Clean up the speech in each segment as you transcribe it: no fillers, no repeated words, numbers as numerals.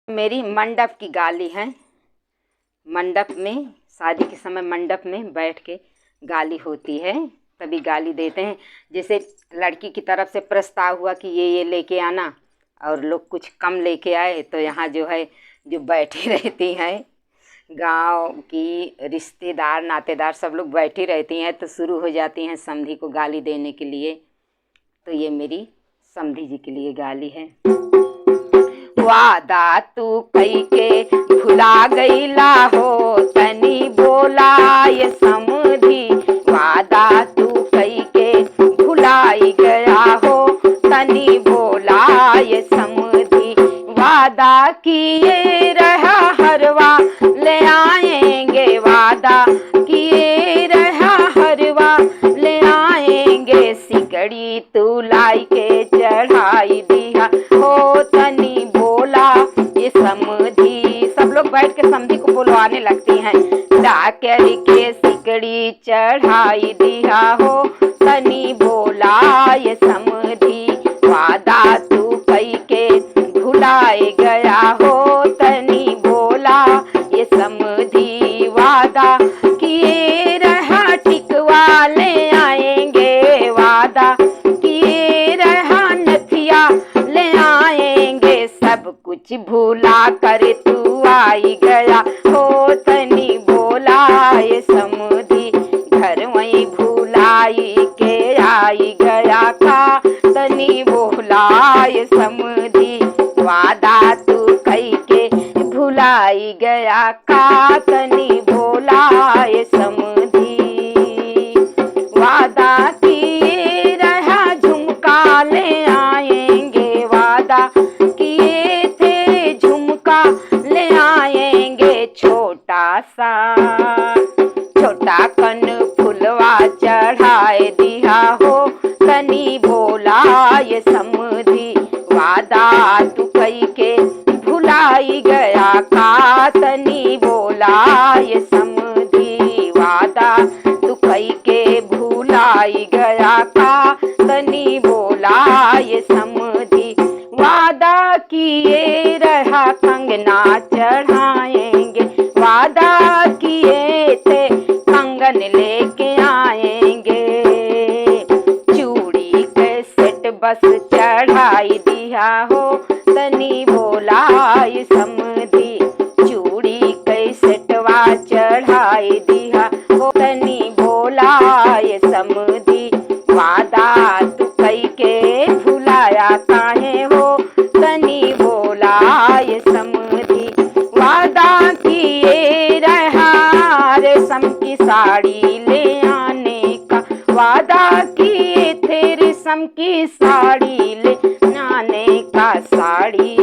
मेरी मंडप की गाली है। मंडप में शादी के समय मंडप में बैठ के गाली होती है, तभी गाली देते हैं। जैसे लड़की की तरफ से प्रस्ताव हुआ कि ये लेके आना और लोग कुछ कम लेके आए, तो यहाँ जो है जो बैठी रहती हैं गांव की रिश्तेदार नातेदार सब लोग बैठी रहती हैं, तो शुरू हो जाती हैं समधी को गाली देने के लिए। तो ये मेरी समधी जी के लिए गाली है। वादा तू कई के भुला गईला हो, तनी बोला ये समधी। वादा तू कई के भुलाई गया हो, तनी बोला ये समधी। वादा किए रहा हरवा ले आएंगे, वादा किए रहा हरवा ले आएंगे। सिकड़ी तू लाई के चढ़ाई दिया हो, तनी बोला ये समधी। सब लोग बैठ के समधी को बुलवाने लगती हैं। डाकर के सिकड़ी चढ़ाई दिया हो, तनी बोला ये समधी। वादा तू कई के भुलाए गया हो, तनी बोला ये समधी। वादा किए रहा टिकवा ले आएंगे, वादा किए रहा नथिया ले आएंगे। सब कुछ भूला कर तू आई गया हो, तनी बोला ये समधी। घर वहीं भूलाई के आई गया का, तनी बोला ये समधी। वादा तू कई के भुलाई गया का, तनी बोला ये समधी। वादा किए रहा झुमका ले आएंगे, वादा किए थे झुमका ले आएंगे। छोटा कन फुलवा चढ़ाए दिया हो, तनी बोला ये समधी। वादा तू कई के भुलाई गया का, तनी बोला ये समधी। वादा तू कई के भुलाई गया का, तनी बोला ये समधी। वादा किए रहा कंगना चढ़ाएंगे, वादा किए थे कंगन लेके आएंगे। चूड़ी के सेट बस चढ़ाई दिया हो, तनी बोला ये समधी। चूड़ी के सेटवा चढ़ाई दिया हो, तनी बोला ये समधी। वादा तू कई के भुलाया काहे हो, तनी बोला ये समधी। वादा किए रहा रेशम की साड़ी ले आने का, वादा किए थे रेशम की साड़ी ले आने का। साड़ी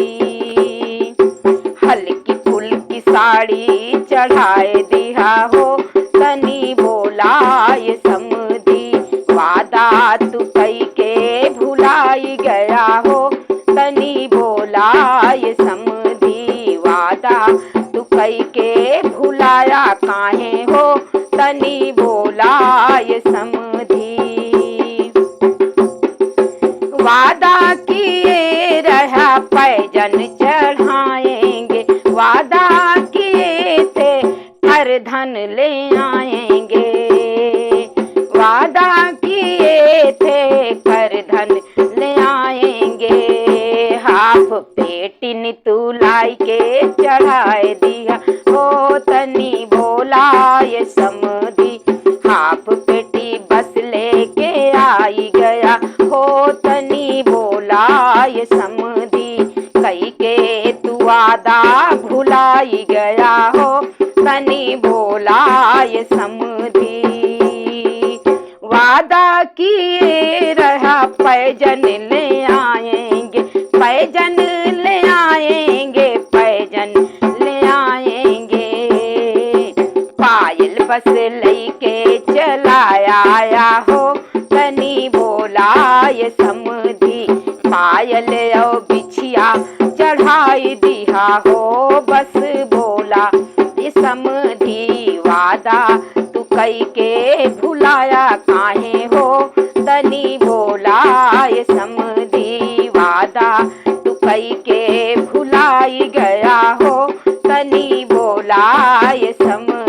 हल्की फुल्की साड़ी चढ़ाए दिया हो, तनी बोला ये समधी। वादा तू कई के भुलाई गया हो, तनी बोला ये समधी। वादा तू कई के भुलाया काहे हो, तनी बोला ये समधी। वादा किए रहा पैजन चढ़ाएंगे, वादा किए थे हर धन ले आएंगे। वादा किए थे कर धन ले आएंगे। हाफ पेटिन तू लाई के चढ़ाए दिया हो, तनी बोला ये समधी। हाफ पेटी बस लेके आई गया हो, तनी बोला ये समधी। कई के तू वादा भुलाई गया हो, तनी बोला ये समधी। वादा किए रहा पैजन ले आएंगे, पैजन ले आएंगे, पैजन ले आएंगे। पायल बस लेके चलाया आया हो, तनी बोला ये समधी। पायल और बिछिया चढ़ाई दिया हो, बस बोला ये समधी। वादा तू कई के भुलाया काहे हो, तनी बोला ये समधी। वादा तू कई के भुलाई गया ये सम